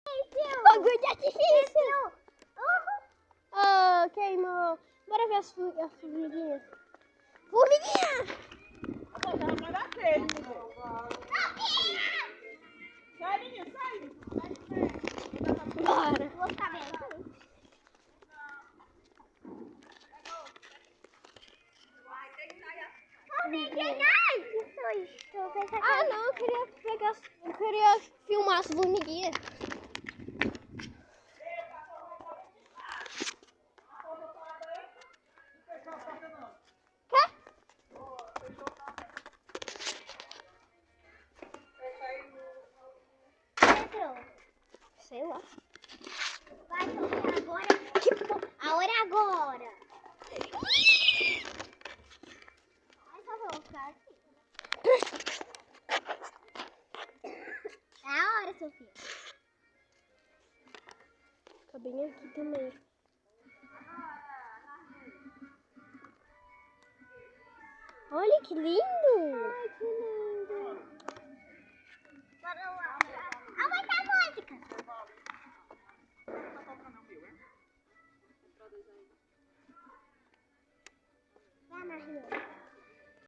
Fogo de artifício! Oh, queimou. Bora ver as formiguinhas. Formiguinha! Bora. Vou ficar bem. Formiguinha! Ah, não, eu queria filmar as formiguinhas. Sei lá. Vai, Sofia, agora. A hora é agora. Ai, só vou ficar aqui. É a hora, Sofia. Fica bem aqui também. Olha que lindo! Ai, que lindo. Bora lá. Aumenta a música. Vai, Maria.